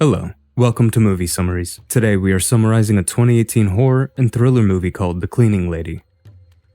Hello, welcome to Movie Summaries. Today we are summarizing a 2018 horror and thriller movie called The Cleaning Lady.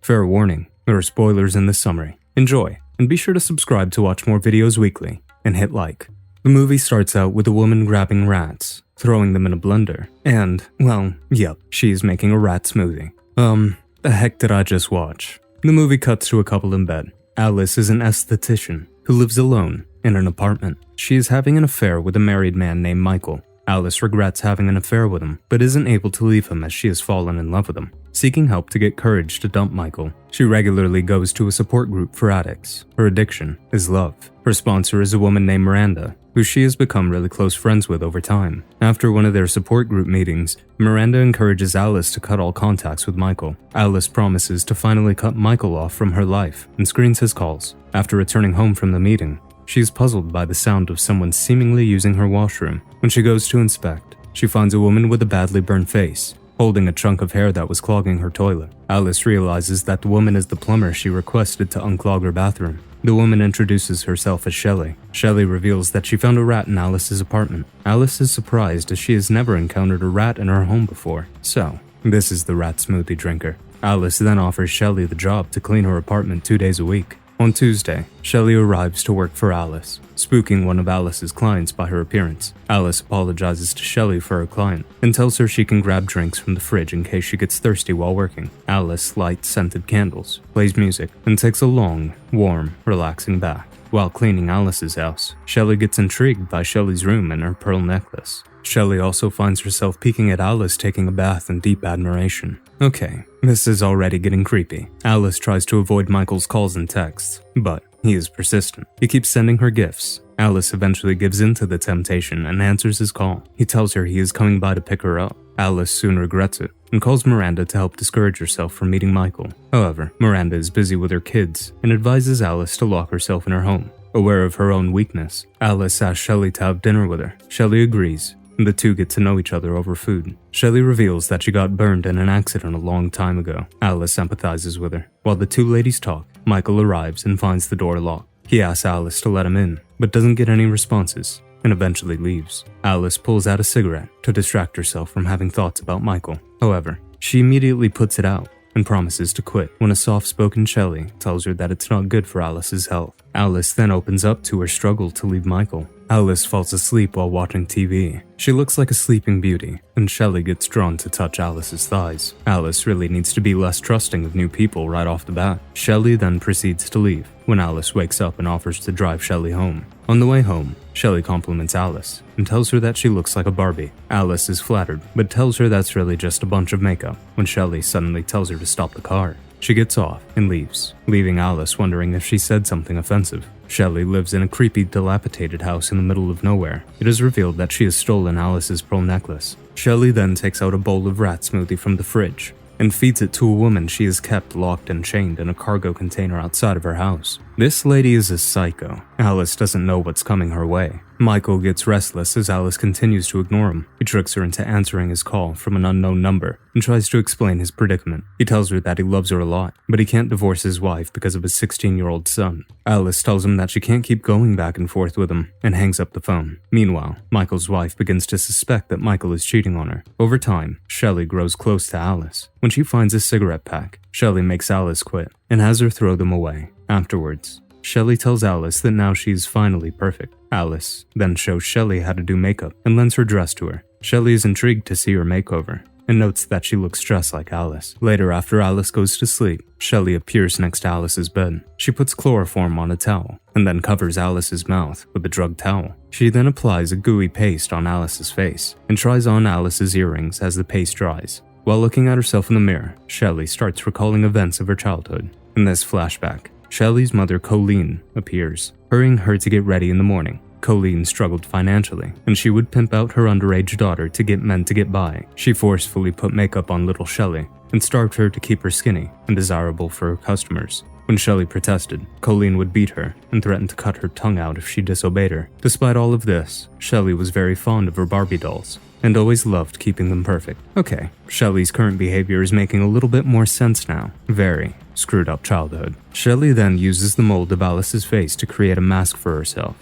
Fair warning, there are spoilers in this summary. Enjoy, and be sure to subscribe to watch more videos weekly, and hit like. The movie starts out with a woman grabbing rats, throwing them in a blender, and, well, yep, she's making a rat smoothie. The heck did I just watch? The movie cuts to a couple in bed. Alice is an esthetician who lives alone in an apartment. She is having an affair with a married man named Michael. Alice regrets having an affair with him, but isn't able to leave him as she has fallen in love with him. Seeking help to get courage to dump Michael, she regularly goes to a support group for addicts. Her addiction is love. Her sponsor is a woman named Miranda, who she has become really close friends with over time. After one of their support group meetings, Miranda encourages Alice to cut all contacts with Michael. Alice promises to finally cut Michael off from her life and screens his calls. After returning home from the meeting, she is puzzled by the sound of someone seemingly using her washroom. When she goes to inspect, she finds a woman with a badly burned face, holding a chunk of hair that was clogging her toilet. Alice realizes that the woman is the plumber she requested to unclog her bathroom. The woman introduces herself as Shelley. Shelley reveals that she found a rat in Alice's apartment. Alice is surprised as she has never encountered a rat in her home before. So, this is the rat smoothie drinker. Alice then offers Shelley the job to clean her apartment 2 days a week. On Tuesday, Shelley arrives to work for Alice, spooking one of Alice's clients by her appearance. Alice apologizes to Shelley for her client and tells her she can grab drinks from the fridge in case she gets thirsty while working. Alice lights scented candles, plays music, and takes a long, warm, relaxing bath. While cleaning Alice's house, Shelley gets intrigued by Shelley's room and her pearl necklace. Shelley also finds herself peeking at Alice taking a bath in deep admiration. Okay, this is already getting creepy. Alice tries to avoid Michael's calls and texts, but he is persistent. He keeps sending her gifts. Alice eventually gives in to the temptation and answers his call. He tells her he is coming by to pick her up. Alice soon regrets it and calls Miranda to help discourage herself from meeting Michael. However, Miranda is busy with her kids and advises Alice to lock herself in her home. Aware of her own weakness, Alice asks Shelley to have dinner with her. Shelley agrees, and the two get to know each other over food. Shelley reveals that she got burned in an accident a long time ago. Alice empathizes with her. While the two ladies talk, Michael arrives and finds the door locked. He asks Alice to let him in, but doesn't get any responses, and eventually leaves. Alice pulls out a cigarette to distract herself from having thoughts about Michael. However, she immediately puts it out and promises to quit when a soft-spoken Shelley tells her that it's not good for Alice's health. Alice then opens up to her struggle to leave Michael. Alice falls asleep while watching TV. She looks like a sleeping beauty, and Shelley gets drawn to touch Alice's thighs. Alice really needs to be less trusting of new people right off the bat. Shelley then proceeds to leave when Alice wakes up and offers to drive Shelley home. On the way home, Shelley compliments Alice and tells her that she looks like a Barbie. Alice is flattered, but tells her that's really just a bunch of makeup when Shelley suddenly tells her to stop the car. She gets off and leaves, leaving Alice wondering if she said something offensive. Shelley lives in a creepy, dilapidated house in the middle of nowhere. It is revealed that she has stolen Alice's pearl necklace. Shelley then takes out a bowl of rat smoothie from the fridge and feeds it to a woman she has kept locked and chained in a cargo container outside of her house. This lady is a psycho. Alice doesn't know what's coming her way. Michael gets restless as Alice continues to ignore him. He tricks her into answering his call from an unknown number and tries to explain his predicament. He tells her that he loves her a lot, but he can't divorce his wife because of his 16-year-old son. Alice tells him that she can't keep going back and forth with him and hangs up the phone. Meanwhile, Michael's wife begins to suspect that Michael is cheating on her. Over time, Shelley grows close to Alice. When she finds a cigarette pack, Shelley makes Alice quit and has her throw them away. Afterwards, Shelley tells Alice that now she is finally perfect. Alice then shows Shelley how to do makeup and lends her dress to her. Shelley is intrigued to see her makeover and notes that she looks just like Alice. Later, after Alice goes to sleep, Shelley appears next to Alice's bed. She puts chloroform on a towel and then covers Alice's mouth with a drugged towel. She then applies a gooey paste on Alice's face and tries on Alice's earrings as the paste dries. While looking at herself in the mirror, Shelley starts recalling events of her childhood. In this flashback, Shelley's mother, Colleen, appears, hurrying her to get ready in the morning. Colleen struggled financially, and she would pimp out her underage daughter to get men to get by. She forcefully put makeup on little Shelley and starved her to keep her skinny and desirable for her customers. When Shelley protested, Colleen would beat her and threatened to cut her tongue out if she disobeyed her. Despite all of this, Shelley was very fond of her Barbie dolls and always loved keeping them perfect. Okay, Shelley's current behavior is making a little bit more sense now. Very screwed up childhood. Shelley then uses the mold of Alice's face to create a mask for herself.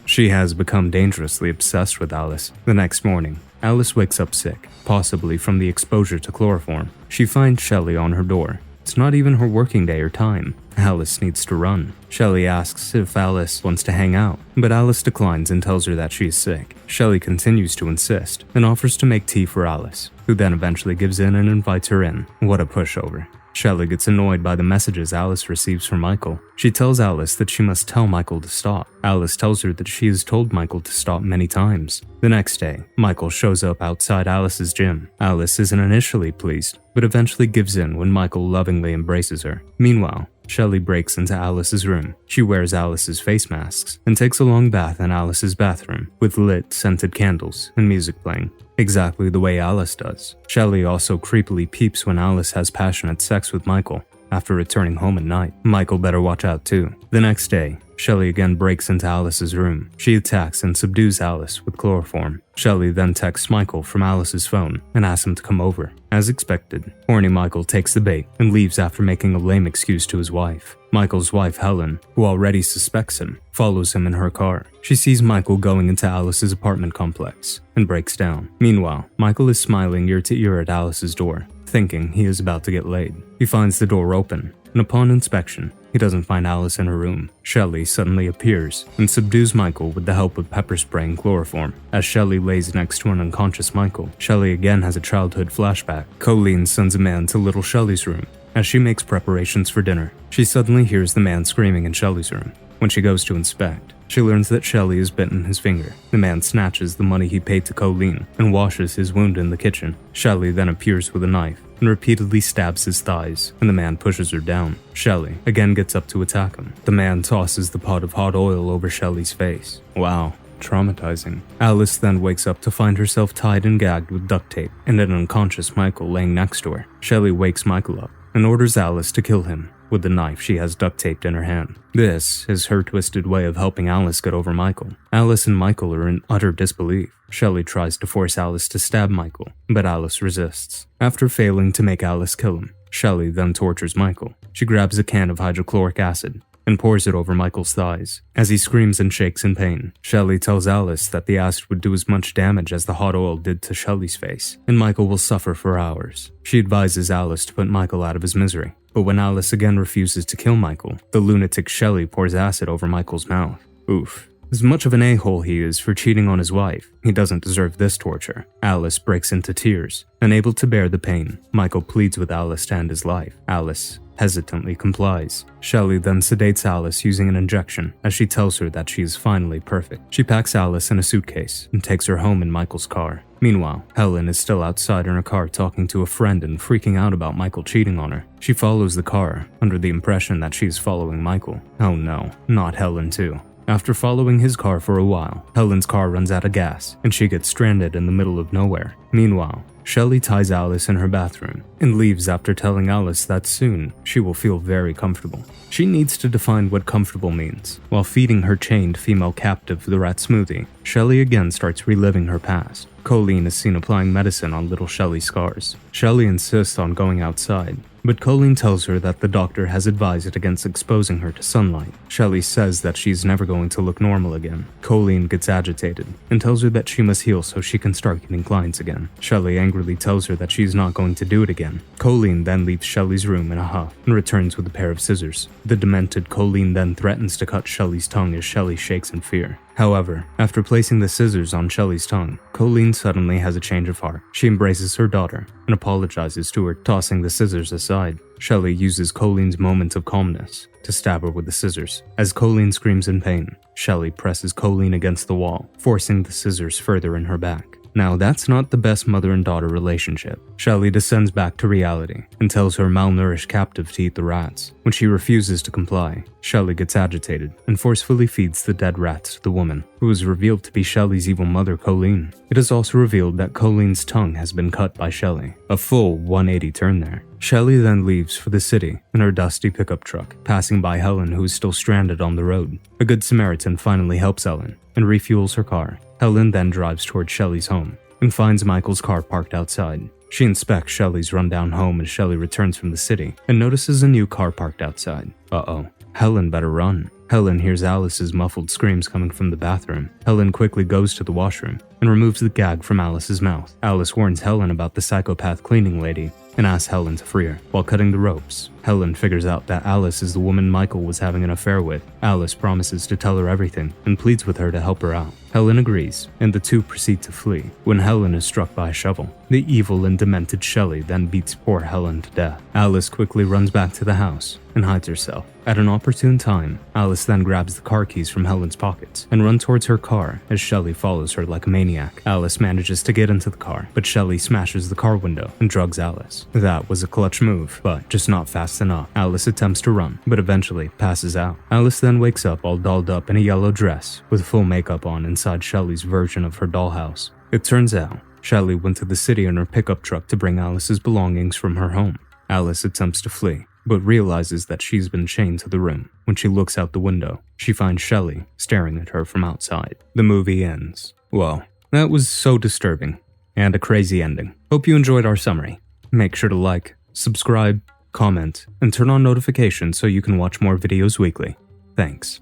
She has become dangerously obsessed with Alice. The next morning, Alice wakes up sick, possibly from the exposure to chloroform. She finds Shelley on her door. It's not even her working day or time. Alice needs to run. Shelley asks if Alice wants to hang out, but Alice declines and tells her that she is sick. Shelley continues to insist and offers to make tea for Alice, who then eventually gives in and invites her in. What a pushover. Shelley gets annoyed by the messages Alice receives from Michael. She tells Alice that she must tell Michael to stop. Alice tells her that she has told Michael to stop many times. The next day, Michael shows up outside Alice's gym. Alice isn't initially pleased, but eventually gives in when Michael lovingly embraces her. Meanwhile, Shelley breaks into Alice's room. She wears Alice's face masks and takes a long bath in Alice's bathroom with lit, scented candles and music playing. Exactly the way Alice does. Shelley also creepily peeps when Alice has passionate sex with Michael after returning home at night. Michael better watch out too. The next day, Shelley again breaks into Alice's room. She attacks and subdues Alice with chloroform. Shelley then texts Michael from Alice's phone and asks him to come over. As expected, horny Michael takes the bait and leaves after making a lame excuse to his wife. Michael's wife, Helen, who already suspects him, follows him in her car. She sees Michael going into Alice's apartment complex and breaks down. Meanwhile, Michael is smiling ear to ear at Alice's door, thinking he is about to get laid. He finds the door open, and upon inspection, he doesn't find Alice in her room. Shelley suddenly appears and subdues Michael with the help of pepper spray and chloroform. As Shelley lays next to an unconscious Michael, Shelley again has a childhood flashback. Colleen sends a man to little Shelley's room. As she makes preparations for dinner, she suddenly hears the man screaming in Shelley's room. When she goes to inspect, she learns that Shelley has bitten his finger. The man snatches the money he paid to Colleen and washes his wound in the kitchen. Shelley then appears with a knife and repeatedly stabs his thighs, and the man pushes her down. Shelley again gets up to attack him. The man tosses the pot of hot oil over Shelley's face. Wow. Traumatizing. Alice then wakes up to find herself tied and gagged with duct tape and an unconscious Michael laying next to her. Shelley wakes Michael up and orders Alice to kill him with the knife she has duct taped in her hand. This is her twisted way of helping Alice get over Michael. Alice and Michael are in utter disbelief. Shelley tries to force Alice to stab Michael, but Alice resists. After failing to make Alice kill him, Shelley then tortures Michael. She grabs a can of hydrochloric acid and pours it over Michael's thighs. As he screams and shakes in pain, Shelley tells Alice that the acid would do as much damage as the hot oil did to Shelley's face, and Michael will suffer for hours. She advises Alice to put Michael out of his misery, but when Alice again refuses to kill Michael, the lunatic Shelley pours acid over Michael's mouth. Oof. As much of an a-hole he is for cheating on his wife, he doesn't deserve this torture. Alice breaks into tears. Unable to bear the pain, Michael pleads with Alice to end his life. Alice hesitantly complies. Shelley then sedates Alice using an injection as she tells her that she is finally perfect. She packs Alice in a suitcase and takes her home in Michael's car. Meanwhile, Helen is still outside in her car talking to a friend and freaking out about Michael cheating on her. She follows the car, under the impression that she is following Michael. Oh no, not Helen too. After following his car for a while, Helen's car runs out of gas, and she gets stranded in the middle of nowhere. Meanwhile, Shelley ties Alice in her bathroom and leaves after telling Alice that soon she will feel very comfortable. She needs to define what comfortable means. While feeding her chained female captive the rat smoothie, Shelley again starts reliving her past. Colleen is seen applying medicine on little Shelley's scars. Shelley insists on going outside, but Colleen tells her that the doctor has advised against exposing her to sunlight. Shelley says that she's never going to look normal again. Colleen gets agitated and tells her that she must heal so she can start getting clients again. Shelley angrily tells her that she's not going to do it again. Colleen then leaves Shelley's room in a huff and returns with a pair of scissors. The demented Colleen then threatens to cut Shelley's tongue as Shelley shakes in fear. However, after placing the scissors on Shelley's tongue, Colleen suddenly has a change of heart. She embraces her daughter and apologizes to her, tossing the scissors aside. Shelley uses Colleen's moment of calmness to stab her with the scissors. As Colleen screams in pain, Shelley presses Colleen against the wall, forcing the scissors further in her back. Now that's not the best mother and daughter relationship. Shelley descends back to reality and tells her malnourished captive to eat the rats. When she refuses to comply, Shelley gets agitated and forcefully feeds the dead rats to the woman, who is revealed to be Shelley's evil mother, Colleen. It is also revealed that Colleen's tongue has been cut by Shelley. A full 180 turn there. Shelley then leaves for the city in her dusty pickup truck, passing by Helen, who is still stranded on the road. A good Samaritan finally helps Helen and refuels her car. Helen then drives towards Shelley's home and finds Michael's car parked outside. She inspects Shelley's rundown home as Shelley returns from the city and notices a new car parked outside. Uh-oh. Helen better run. Helen hears Alice's muffled screams coming from the bathroom. Helen quickly goes to the washroom and removes the gag from Alice's mouth. Alice warns Helen about the psychopath cleaning lady and asks Helen to free her. While cutting the ropes, Helen figures out that Alice is the woman Michael was having an affair with. Alice promises to tell her everything and pleads with her to help her out. Helen agrees, and the two proceed to flee when Helen is struck by a shovel. The evil and demented Shelley then beats poor Helen to death. Alice quickly runs back to the house and hides herself. At an opportune time, Alice then grabs the car keys from Helen's pockets and runs towards her car as Shelley follows her like a maniac. Alice manages to get into the car, but Shelley smashes the car window and drugs Alice. That was a clutch move, but just not fast enough. Alice attempts to run, but eventually passes out. Alice then wakes up all dolled up in a yellow dress with full makeup on inside Shelley's version of her dollhouse. It turns out, Shelley went to the city in her pickup truck to bring Alice's belongings from her home. Alice attempts to flee, but realizes that she's been chained to the room. When she looks out the window, she finds Shelley staring at her from outside. The movie ends. Well, that was so disturbing, and a crazy ending. Hope you enjoyed our summary. Make sure to like, subscribe, comment, and turn on notifications so you can watch more videos weekly. Thanks.